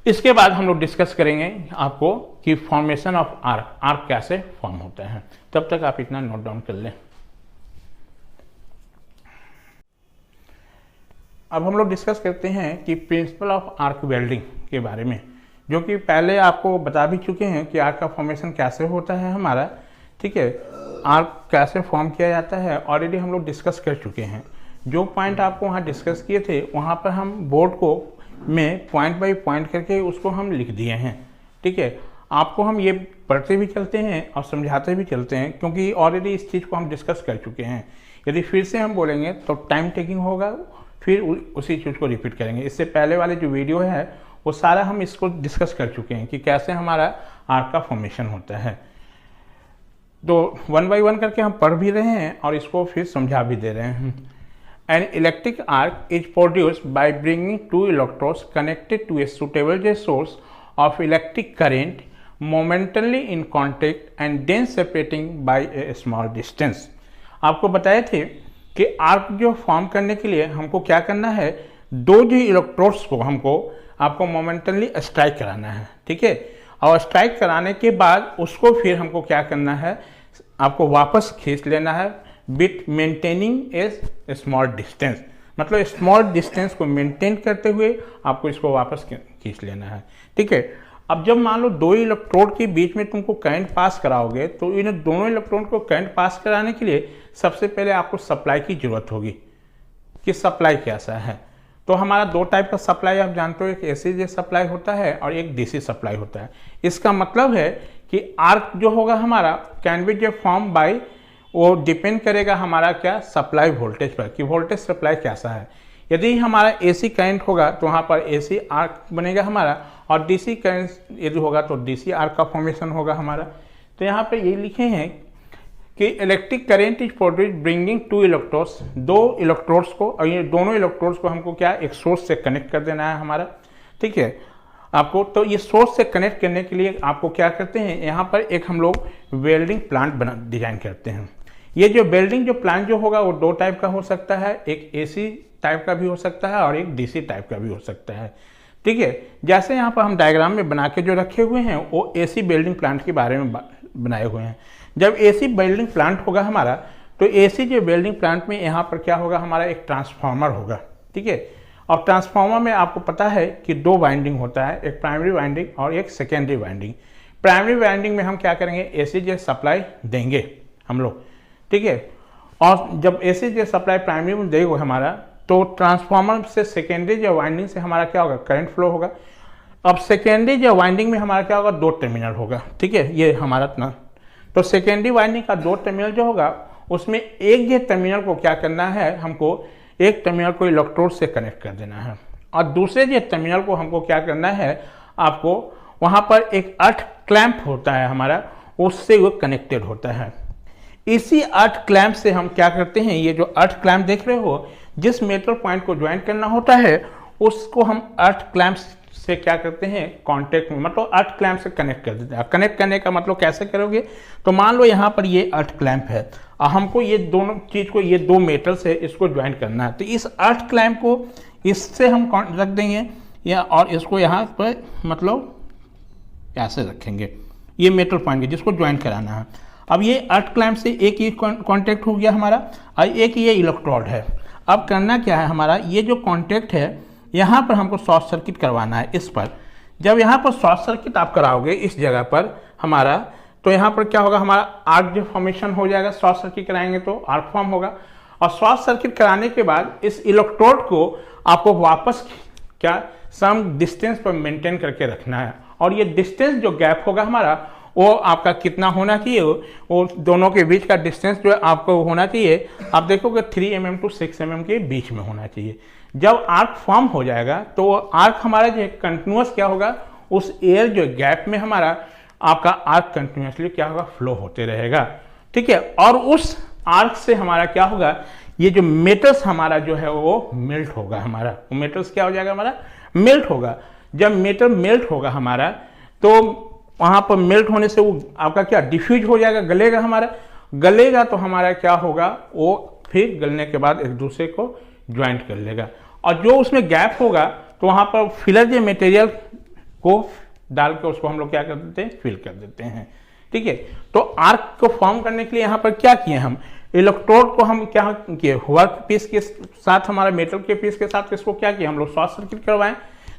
इसके बाद हम लोग डिस्कस करेंगे आपको कि फॉर्मेशन ऑफ आर्क, आर्क कैसे फॉर्म होता है। तब तक आप इतना नोट डाउन कर लें। अब हम लोग डिस्कस करते हैं कि प्रिंसिपल ऑफ आर्क वेल्डिंग के बारे में, जो कि पहले आपको बता भी चुके हैं कि आर्क का फॉर्मेशन कैसे होता है हमारा। ठीक है, आर्क कैसे फॉर्म किया जाता है ऑलरेडी हम लोग डिस्कस कर चुके हैं। जो पॉइंट आपको वहाँ डिस्कस किए थे वहाँ पर हम बोर्ड को में पॉइंट बाय पॉइंट करके उसको हम लिख दिए हैं। ठीक है, आपको हम ये पढ़ते भी चलते हैं और समझाते भी चलते हैं, क्योंकि ऑलरेडी इस चीज़ को हम डिस्कस कर चुके हैं। यदि फिर से हम बोलेंगे तो टाइम टेकिंग होगा, फिर उसी चीज़ को रिपीट करेंगे। इससे पहले वाले जो वीडियो है वो सारा हम इसको डिस्कस कर चुके हैं कि कैसे हमारा आर्क का फॉर्मेशन होता है। तो 1 बाय 1 करके हम पढ़ भी रहे हैं और इसको फिर समझा भी दे रहे हैं। An electric arc is produced by bringing two electrodes connected to a suitable source of electric current momentarily in contact and then separating by a small distance। आपको बताए थे कि आर्क जो फॉर्म करने के लिए हमको क्या करना है, दो जो इलेक्ट्रोड्स को हमको आपको मोमेंटली स्ट्राइक कराना है। ठीक है, और स्ट्राइक कराने के बाद उसको फिर हमको क्या करना है, आपको वापस खींच लेना है with maintaining A small distance, मतलब स्मॉल डिस्टेंस को मेंटेन करते हुए आपको इसको वापस खींच लेना है। ठीक है, अब जब मान लो दो इलेक्ट्रोड के बीच में तुमको करंट पास कराओगे तो इन दोनों इलेक्ट्रोड को करंट पास कराने के लिए सबसे पहले आपको सप्लाई की जरूरत होगी कि सप्लाई कैसा है। तो हमारा दो टाइप का सप्लाई आप जानते हो, एक एसी सप्लाई होता है और एक डीसी सप्लाई होता है। इसका मतलब है कि आर्क जो होगा हमारा कैन बी जो फॉर्म बाय, वो डिपेंड करेगा हमारा क्या, सप्लाई वोल्टेज पर, कि वोल्टेज सप्लाई कैसा है। यदि हमारा एसी करंट होगा तो वहाँ पर एसी आर्क बनेगा हमारा, और डीसी करंट यदि होगा तो डीसी आर्क का फॉर्मेशन होगा हमारा। तो यहाँ पे ये लिखे हैं कि electric current is produced bringing two electrodes, दो इलेक्ट्रोड्स को, और ये दोनों इलेक्ट्रोड्स को हमको क्या, एक सोर्स से कनेक्ट कर देना है हमारा। ठीक है, आपको तो ये सोर्स से कनेक्ट करने के लिए आपको क्या करते हैं, यहाँ पर एक हम लोग वेल्डिंग प्लांट डिजाइन करते हैं। ये जो वेल्डिंग जो प्लांट जो होगा वो दो टाइप का हो सकता है, एक एसी टाइप का भी हो सकता है और एक डीसी टाइप का भी हो सकता है। ठीक है। जैसे यहाँ पर हम डायग्राम में बना के जो रखे हुए हैं वो एसी वेल्डिंग प्लांट के बारे में बनाए हुए हैं। जब एसी वेल्डिंग प्लांट होगा हमारा, तो एसी जो वेल्डिंग प्लांट में यहाँ पर क्या होगा, हमारा एक ट्रांसफार्मर होगा, ठीक है। और ट्रांसफार्मर में आपको पता है कि 2 वाइंडिंग होता है, एक प्राइमरी वाइंडिंग और एक सेकेंडरी वाइंडिंग। प्राइमरी वाइंडिंग में हम क्या करेंगे, एसी जे सप्लाई देंगे हम लोग, ठीक है। और जब एसी जे सप्लाई प्राइमरी में देगा हमारा, तो ट्रांसफार्मर से सेकेंडरी जो वाइंडिंग से हमारा क्या होगा, करंट फ्लो होगा। अब सेकेंडरी जो वाइंडिंग में हमारा क्या होगा, 2 टर्मिनल होगा, ठीक है। ये हमारा ना, तो सेकेंडरी वाइंडिंग का 2 टर्मिनल जो होगा, उसमें एक ये टर्मिनल को क्या करना है, हमको एक टर्मिनल को इलेक्ट्रोड से कनेक्ट कर देना है, और दूसरे जो टर्मिनल को हमको क्या करना है, आपको वहाँ पर एक अर्थ क्लैंप होता है हमारा, उससे वो कनेक्टेड होता है। इसी अर्थ क्लैंप से हम क्या करते हैं, ये जो अर्थ क्लैंप देख रहे हो, जिस मेटल पॉइंट को ज्वाइन करना होता है उसको हम अर्थ क्लैंप से क्या करते हैं, कांटेक्ट में, मतलब अर्थ क्लैंप से कनेक्ट कर देते हैं। कनेक्ट करने का मतलब कैसे करोगे, तो मान लो यहाँ पर ये अर्थ क्लैंप है और हमको ये दोनों चीज को, ये 2 मेटल से इसको ज्वाइन करना है, तो इस अर्थ क्लैंप को इससे हम रख देंगे या, और इसको यहाँ पर मतलब ऐसे रखेंगे, ये मेटल पॉइंट है जिसको ज्वाइन कराना है। अब ये अर्थ क्लैंप से एक ही कांटेक्ट हो गया हमारा, और एक ये इलेक्ट्रोड है। अब करना क्या है हमारा, ये जो कांटेक्ट है यहाँ पर हमको शॉर्ट सर्किट करवाना है इस पर। जब यहाँ पर शॉर्ट सर्किट आप कराओगे इस जगह पर हमारा, तो यहाँ पर क्या होगा, हमारा आर्क जो फॉर्मेशन हो जाएगा, शॉर्ट सर्किट कराएंगे तो आर्क फॉर्म होगा। और शॉर्ट सर्किट कराने के बाद इस इलेक्ट्रोड को आपको वापस क्या सम डिस्टेंस पर मेंटेन करके रखना है, और ये डिस्टेंस जो गैप होगा हमारा, वो आपका कितना होना चाहिए, वो दोनों के बीच का डिस्टेंस जो है आपको होना चाहिए, आप देखोगे 3 mm to 6 mm के बीच में होना चाहिए। जब आर्क फॉर्म हो जाएगा तो आर्क हमारा जो कंटिन्यूस क्या होगा, उस एयर जो गैप में हमारा आपका आर्क कंटिन्यूसली क्या होगा, फ्लो होते रहेगा, ठीक है। और उस आर्क से हमारा क्या होगा, ये जो मेटल्स हमारा जो है वो मेल्ट होगा, हमारा वो मेटल्स क्या हो जाएगा, हमारा मेल्ट होगा। जब मेटल मेल्ट होगा हमारा, तो वहां पर मेल्ट होने से वो आपका क्या डिफ्यूज हो जाएगा, गलेगा हमारा, गलेगा तो हमारा क्या होगा, वो फिर गलने के बाद एक दूसरे को ज्वाइंट कर लेगा, और जो उसमें गैप होगा तो वहां पर फिलर जो मटेरियल को डाल के उसको हम लोग क्या कर देते हैं, फिल कर देते हैं, ठीक है। तो आर्क को फॉर्म करने के लिए यहाँ पर क्या किए हम, इलेक्ट्रोड को हम क्या किए, वर्क पीस के साथ, हमारा मेटल के पीस के साथ इसको क्या किया, हम लोग शॉर्ट सर्किट करवाएं।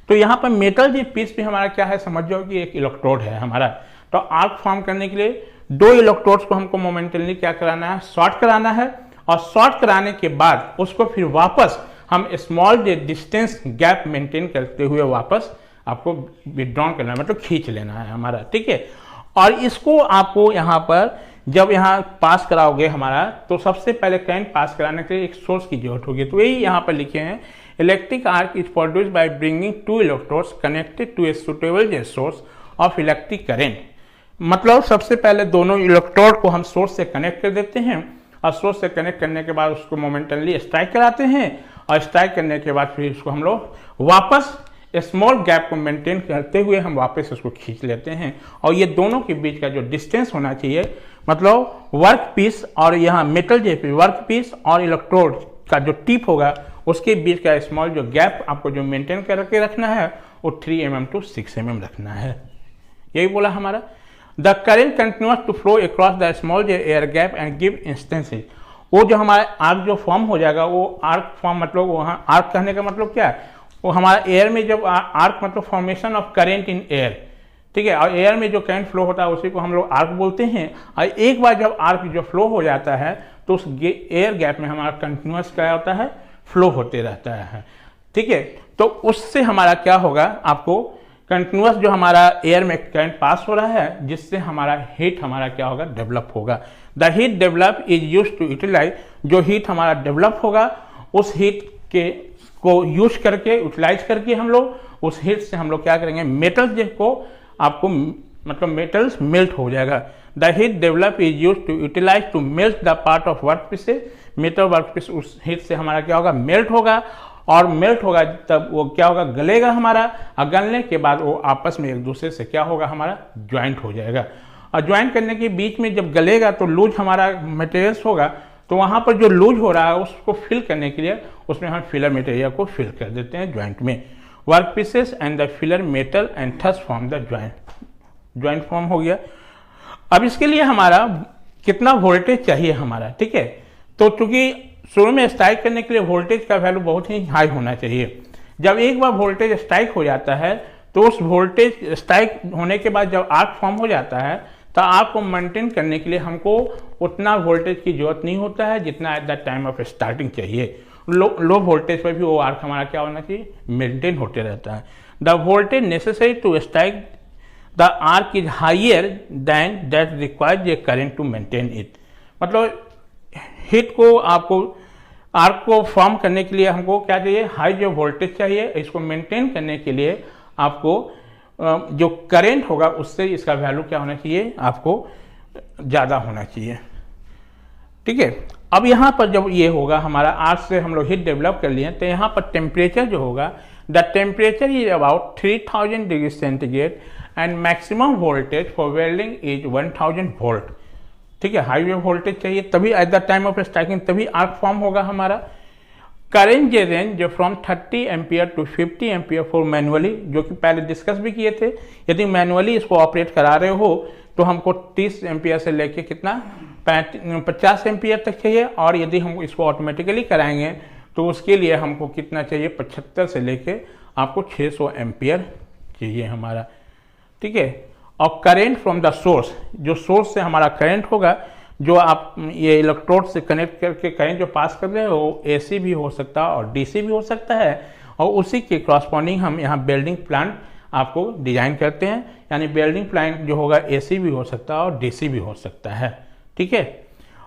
तो यहाँ पर मेटल जो पीस भी हमारा क्या है, समझ जाओ कि एक इलेक्ट्रोड है हमारा। तो आर्क फॉर्म करने के लिए 2 इलेक्ट्रोड्स को हमको मोमेंटली क्या कराना है, शॉर्ट कराना है, और शॉर्ट कराने के बाद उसको फिर वापस हम स्मॉल डिस्टेंस गैप मेंटेन करते हुए वापस आपको विड्रॉन करना है, मतलब खींच लेना है हमारा, ठीक है। और इसको आपको यहाँ पर जब यहाँ पास कराओगे हमारा, तो सबसे पहले करंट पास कराने के लिए एक सोर्स की जरूरत होगी। तो यही यहाँ पर लिखे हैं, electric arc is produced by bringing 2 electrodes connected to a suitable source of electric current. मतलब सबसे पहले दोनों इलेक्ट्रोड को हम सोर्स से कनेक्ट कर देते हैं, और सोर्स से कनेक्ट करने के बाद उसको मोमेंटली स्ट्राइक कराते हैं, और स्ट्राइक करने के बाद फिर उसको हम लोग वापस स्मॉल गैप को मेंटेन करते हुए हम वापस उसको खींच लेते हैं। और ये दोनों के बीच का जो डिस्टेंस होना चाहिए, मतलब वर्क पीस और यहाँ मेटल जेपी वर्क पीस और इलेक्ट्रोड का जो टिप होगा, उसके बीच का स्मॉल जो गैप आपको जो मेंटेन करके रखना है, वो 3 mm to 6 mm रखना है। यही बोला हमारा, the current continuous to flow across the small air gap and give instances. वो जो हमारा आर्क जो फॉर्म हो जाएगा, वो आर्क फॉर्म मतलब वहाँ आर्क कहने का मतलब क्या है, वो हमारा एयर में जब आर्क मतलब formation of current in air, ठीक है। और एयर में जो करंट फ्लो होता है उसी को हम लोग आर्क बोलते हैं। और एक बार जब आर्क जो फ्लो हो जाता है, तो उस एयर गैप में हमारा कंटिन्यूअस क्या होता है, फ्लो होते रहता है, ठीक है। तो उससे हमारा क्या होगा, आपको कंटिन्यूअस जो हमारा एयर में करंट पास हो रहा है, जिससे हमारा हीट हमारा क्या होगा, डेवलप होगा। The heat develop is use to utilise, जो हीट हमारा डेवलप होगा उस हीट के को यूज करके यूटिलाइज करके हम लोग उस हीट से हम लोग क्या करेंगे, मेटल्स को आपको मतलब मेटल्स मेल्ट हो जाएगा। The heat develop is use to utilise to melt the part of work piece, metal work piece उस हीट से हमारा क्या होगा, मेल्ट होगा। और मेल्ट होगा तब वो क्या होगा, गलेगा हमारा, और गलने के बाद वो आपस में एक दूसरे से क्या होगा, हमारा ज्वाइंट हो जाएगा। और ज्वाइंट करने के बीच में जब गलेगा तो लूज हमारा मटेरियल्स होगा, तो वहाँ पर जो लूज हो रहा है उसको फिल करने के लिए उसमें हम फिलर मटेरियल को फिल कर देते हैं ज्वाइंट में। Work pieces and the filler metal and thus form the joint form हो गया। अब इसके लिए हमारा कितना वोल्टेज चाहिए हमारा, ठीक है। तो चूंकि शुरू में स्ट्राइक करने के लिए वोल्टेज का वैल्यू बहुत ही हाई होना चाहिए। जब एक बार वोल्टेज स्ट्राइक हो जाता है तो उस वोल्टेज स्ट्राइक होने के बाद जब आर्क फॉर्म हो जाता है तो आर्क को मेंटेन करने के लिए हमको उतना वोल्टेज की जरूरत नहीं होता है जितना at the time of starting चाहिए। लो वोल्टेज पर भी वो आर्क हमारा क्या होना चाहिए, मेंटेन होते रहता है। The voltage necessary to strike the arc is higher than that required a current to maintain it. मतलब हिट को आपको आर्क को फॉर्म करने के लिए हमको क्या चाहिए, हाई जो वोल्टेज चाहिए। इसको मेंटेन करने के लिए आपको जो करंट होगा उससे इसका वैल्यू क्या होना चाहिए, आपको ज़्यादा होना चाहिए, ठीक है। अब यहाँ पर जब ये होगा हमारा आर्क से हम लोग हीट डेवलप कर लिए तो यहाँ पर टेम्परेचर जो होगा, the temperature is about 3000 degree centigrade and maximum voltage for welding is 1000 volt, ठीक है। हाई वोल्टेज चाहिए तभी at the time of striking तभी आर्क फॉर्म होगा हमारा। करेंट जे रेंज जो from 30 ampere to 50 ampere for manually, जो कि पहले डिस्कस भी किए थे। यदि मैनुअली इसको ऑपरेट करा रहे हो तो हमको 30 एम्पियर से लेके कितना 50 एम्पियर तक चाहिए, और यदि हम इसको ऑटोमेटिकली कराएंगे तो उसके लिए हमको कितना चाहिए, 75 से लेके आपको 600 एम्पियर चाहिए हमारा, ठीक है। और करेंट फ्रॉम द सोर्स, जो सोर्स से हमारा करेंट होगा, जो आप ये इलेक्ट्रोड से कनेक्ट करके करेंट जो पास कर रहे हैं वो AC भी हो सकता है और DC भी हो सकता है, और उसी के कॉरस्पॉन्डिंग हम यहाँ वेल्डिंग प्लांट आपको डिजाइन करते हैं। यानी वेल्डिंग प्लांट जो होगा AC भी हो सकता है और DC भी हो सकता है, ठीक है।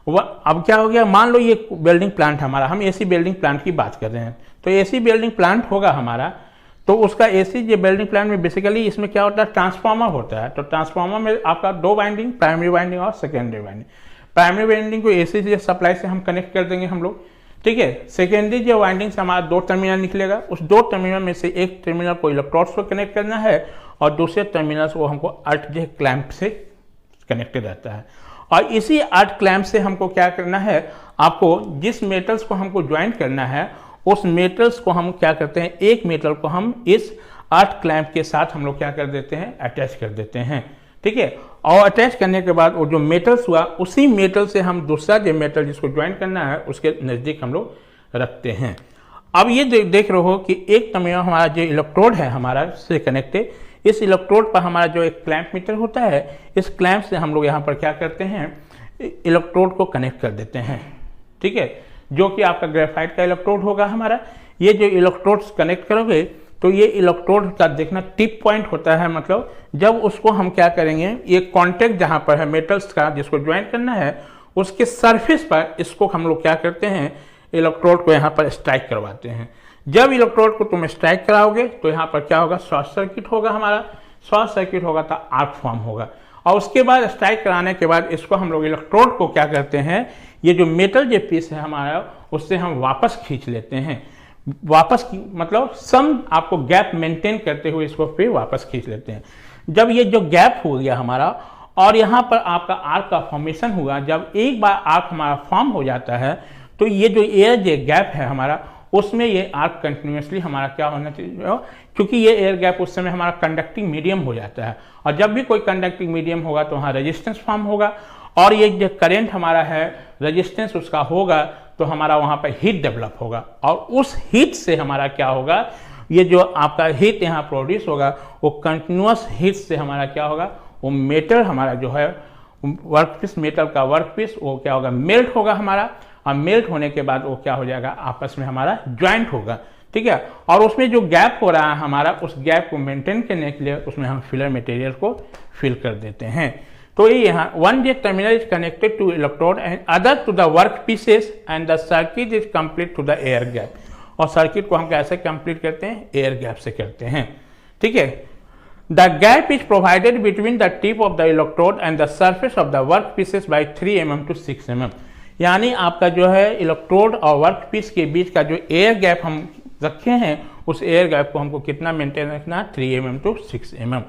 अब क्या हो गया, मान लो ये वेल्डिंग प्लांट हमारा, हम AC वेल्डिंग प्लांट की बात कर रहे हैं, तो AC वेल्डिंग प्लांट होगा हमारा, तो उसका AC जो वेल्डिंग प्लांट में बेसिकली इसमें क्या होता है, ट्रांसफार्मर होता है। तो ट्रांसफार्मर में आपका 2 वाइंडिंग, प्राइमरी वाइंडिंग और सेकेंडरी वाइंडिंग। प्राइमरी वाइंडिंग को AC से सप्लाई से हम कनेक्ट कर देंगे हम लोग, ठीक है। सेकेंडरी जो वाइंडिंग से हमारा 2 टर्मिनल निकलेगा, उस 2 टर्मिनल में से एक टर्मिनल को इलेक्ट्रोड्स को कनेक्ट करना है और दूसरे टर्मिनल को हमको अर्थ जे क्लैंप से कनेक्टेड रहता है। और इसी अर्थ क्लैंप से हमको क्या करना है, आपको जिस मेटल्स को हमको ज्वाइंट करना है उस मेटल्स को हम क्या करते हैं, एक मेटल को हम इस अर्थ क्लैंप के साथ हम लोग क्या कर देते हैं, अटैच कर देते हैं, ठीक है। और अटैच करने के बाद वो जो मेटल्स हुआ उसी मेटल से हम दूसरा जो मेटल जिसको ज्वाइन करना है उसके नज़दीक हम लोग रखते हैं। अब ये देख रहे हो कि एक टर्मिनल हमारा जो इलेक्ट्रोड है हमारा से कनेक्टेड, इस इलेक्ट्रोड पर हमारा जो एक क्लैंप मीटर होता है, इस क्लैंप से हम लोग यहाँ पर क्या करते हैं, इलेक्ट्रोड को कनेक्ट कर देते हैं, ठीक है। जो कि आपका ग्रेफाइट का इलेक्ट्रोड होगा हमारा। ये जो इलेक्ट्रोड्स कनेक्ट करोगे तो ये इलेक्ट्रोड का देखना टिप पॉइंट होता है, मतलब जब उसको हम क्या करेंगे, ये कांटेक्ट जहां पर है मेटल्स का जिसको ज्वाइन करना है उसके सरफेस पर इसको हम लोग क्या करते हैं, इलेक्ट्रोड को यहाँ पर स्ट्राइक करवाते हैं। जब इलेक्ट्रोड को तुम स्ट्राइक कराओगे तो यहाँ पर क्या होगा, शॉर्ट सर्किट होगा हमारा। शॉर्ट सर्किट होगा तो आर्क फॉर्म होगा, और उसके बाद स्ट्राइक कराने के बाद इसको हम लोग इलेक्ट्रोड को क्या करते हैं, ये जो मेटल जो पीस है हमारा उससे हम वापस खींच लेते हैं। वापस मतलब सम आपको गैप मेंटेन करते हुए इसको फिर वापस खींच लेते हैं। जब ये जो गैप हो गया हमारा और यहाँ पर आपका आर्क का फॉर्मेशन हुआ, जब एक बार आर्क हमारा फॉर्म हो जाता है तो ये जो एयर जो गैप है हमारा उसमें ये आर्क कंटिन्यूसली हमारा क्या होना चाहिए, क्योंकि ये एयर गैप उस समय हमारा कंडक्टिंग मीडियम हो जाता है, और जब भी कोई कंडक्टिंग मीडियम होगा तो वहाँ रेजिस्टेंस फॉर्म होगा, और ये जो करंट हमारा है रेजिस्टेंस उसका होगा तो हमारा वहाँ पर हीट डेवलप होगा, और उस हीट से हमारा क्या होगा, ये जो आपका हीट यहाँ प्रोड्यूस होगा वो कंटिन्यूस हीट से हमारा क्या होगा, वो मेटल हमारा जो है वर्कपीस, मेटल का वर्कपीस वो क्या होगा, मेल्ट होगा हमारा, और मेल्ट होने के बाद वो क्या हो जाएगा, आपस में हमारा ज्वाइंट होगा, ठीक है। और उसमें जो गैप हो रहा है हमारा, उस गैप को मेंटेन करने के लिए उसमें हम फिलर मटेरियल को फिल कर देते हैं। तो ये यहाँ one the terminal is connected to electrode and other to the work pieces and the circuit is complete to the air gap. और सर्किट को हम कैसे कंप्लीट करते हैं, एयर गैप से करते हैं, ठीक है। The gap is provided between the tip of the electrode and the surface of the work pieces by 3 mm to 6 mm। यानी आपका जो है इलेक्ट्रोड और वर्क पीस के बीच का जो एयर गैप हम रखे हैं उस एयर गैप को हमको कितना मेंटेन रखना, 3 mm to 6 mm,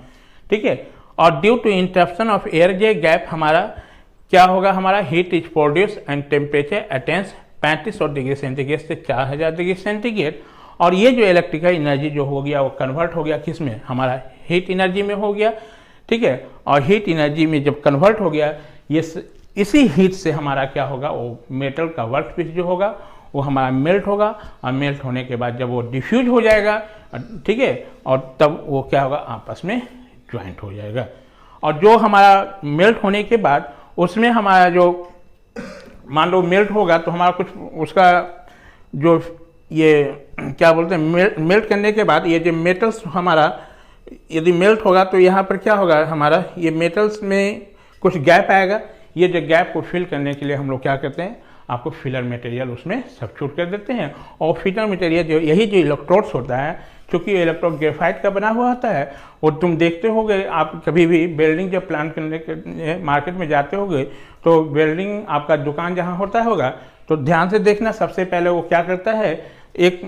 ठीक है। और due to interruption of air the gap हमारा क्या होगा, हमारा heat is produce and temperature attains 3500 degree सेंटीग्रेड से 4000 डिग्री सेंटीग्रेड, और ये जो इलेक्ट्रिकल एनर्जी जो हो गया वो कन्वर्ट हो गया किस में, हमारा हीट एनर्जी में हो गया, ठीक है। और हीट एनर्जी में जब कन्वर्ट हो गया, ये इसी हीट से हमारा क्या होगा, वो मेटल का वर्क पीस जो होगा वो हमारा मेल्ट होगा, और मेल्ट होने के बाद जब वो डिफ्यूज हो जाएगा, ठीक है, और तब वो क्या होगा, आपस में ज्वाइंट हो जाएगा। और जो हमारा मेल्ट होने के बाद उसमें हमारा जो मान लो मेल्ट होगा तो हमारा कुछ उसका जो ये क्या बोलते हैं, मेल्ट करने के बाद ये जो मेटल्स हमारा यदि मेल्ट होगा तो यहाँ पर क्या होगा, हमारा ये मेटल्स में कुछ गैप आएगा। ये जो गैप को फिल करने के लिए हम लोग क्या करते हैं, आपको फिलर मटेरियल उसमें सब्स्टिट्यूट कर देते हैं। और फिलर मटेरियल जो यही जो इलेक्ट्रोड्स होता है, क्योंकि इलेक्ट्रोड ग्रेफाइट का बना हुआ होता है, और तुम देखते होगे आप कभी भी वेल्डिंग जब प्लान करने के मार्केट में जाते होगे तो वेल्डिंग आपका दुकान जहाँ होता होगा तो ध्यान से देखना, सबसे पहले वो क्या करता है, एक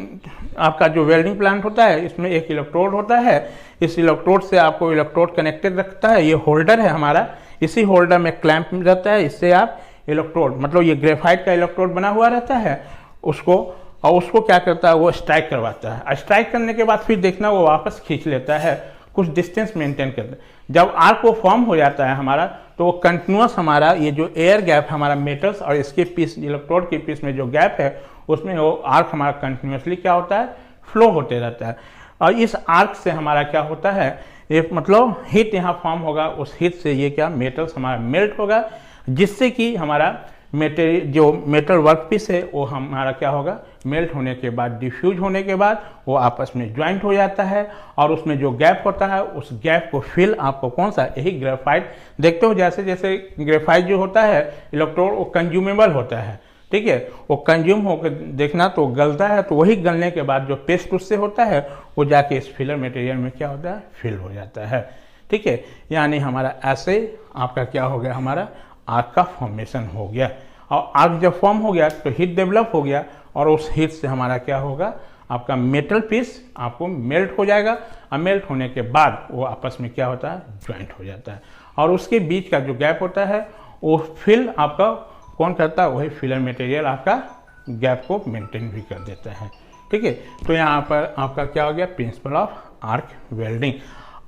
आपका जो वेल्डिंग प्लांट होता है इसमें एक इलेक्ट्रोड होता है, इस इलेक्ट्रोड से आपको इलेक्ट्रोड कनेक्टेड रखता है, ये होल्डर है हमारा, इसी होल्डर में क्लैंप रहता है, इससे आप इलेक्ट्रोड मतलब ये ग्रेफाइट का इलेक्ट्रोड बना हुआ रहता है उसको, और उसको क्या करता है वो स्ट्राइक करवाता है। स्ट्राइक करने के बाद फिर देखना वो वापस खींच लेता है, कुछ डिस्टेंस मेंटेन करता है। जब आर्क वो फॉर्म हो जाता है हमारा तो वो कंटिन्यूस हमारा ये जो एयर गैप हमारा मेटल्स और इसके पीस इलेक्ट्रोड के पीस में जो गैप है उसमें वो आर्क हमारा कंटिन्यूसली क्या होता है, फ्लो होते रहता है। और इस आर्क से हमारा क्या होता है, ये मतलब हीट यहाँ फॉर्म होगा, उस हीट से ये क्या मेटल्स हमारा मेल्ट होगा, जिससे कि हमारा मेटेरियल जो मेटल वर्क पीस है वो हमारा क्या होगा, मेल्ट होने के बाद डिफ्यूज होने के बाद वो आपस में ज्वाइंट हो जाता है। और उसमें जो गैप होता है उस गैप को फिल आपको कौन सा, यही ग्रेफाइट देखते हो, जैसे जैसे ग्रेफाइट जो होता है इलेक्ट्रोड वो कंज्यूमेबल होता है, ठीक है, वो कंज्यूम होकर देखना तो गलता है, तो वही गलने के बाद जो पेस्ट उससे होता है वो जाके इस फिलर मटेरियल में क्या होता है, फिल हो जाता है, ठीक है। यानी हमारा ऐसे आपका क्या हो गया, हमारा आर्क का फॉर्मेशन हो गया। और आर्क जब फॉर्म हो गया तो हीट डेवलप हो गया, और उस हीट से हमारा क्या होगा, आपका मेटल पीस आपको मेल्ट हो जाएगा, और मेल्ट होने के बाद वो आपस में क्या होता है, ज्वाइंट हो जाता है। और उसके बीच का जो गैप होता है वो फिल आपका कौन करता है, वही फिलर मटेरियल आपका गैप को मेंटेन भी कर देता है, ठीक है। तो यहाँ पर आपका क्या हो गया, प्रिंसिपल ऑफ आर्क वेल्डिंग।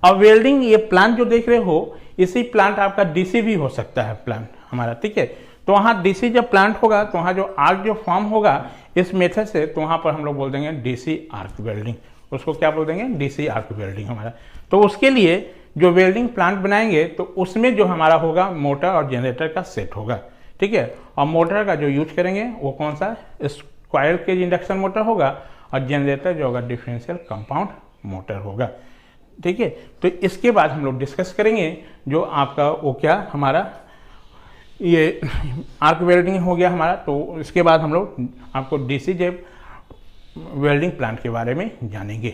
अब वेल्डिंग ये प्लांट जो देख रहे हो, इसी प्लांट आपका डीसी भी हो सकता है प्लांट हमारा, ठीक है। तो वहाँ डीसी जब प्लांट होगा तो वहाँ जो आर्क जो फॉर्म होगा इस मेथड से, तो वहाँ पर हम लोग बोल देंगे डीसी आर्क वेल्डिंग, उसको क्या बोल देंगे, डीसी आर्क वेल्डिंग हमारा। तो उसके लिए जो वेल्डिंग प्लांट बनाएंगे तो उसमें जो हमारा होगा मोटर और जनरेटर का सेट होगा, ठीक है। और मोटर का जो यूज करेंगे वो कौन सा, स्क्वायर केज इंडक्शन मोटर होगा, और जनरेटर जो होगा डिफरेंशियल कंपाउंड मोटर होगा, ठीक है। तो इसके बाद हम लोग डिस्कस करेंगे जो आपका वो क्या हमारा ये आर्क वेल्डिंग हो गया हमारा। तो इसके बाद हम लोग आपको डीसी जेब वेल्डिंग प्लांट के बारे में जानेंगे।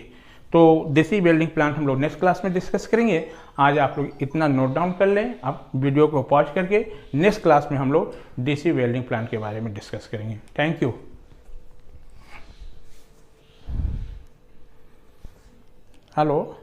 तो डीसी वेल्डिंग प्लांट हम लोग नेक्स्ट क्लास में डिस्कस करेंगे। आज आप लोग इतना नोट डाउन कर लें, आप वीडियो को पॉज करके, नेक्स्ट क्लास में हम लोग डीसी वेल्डिंग प्लांट के बारे में डिस्कस करेंगे। Thank you. हेलो।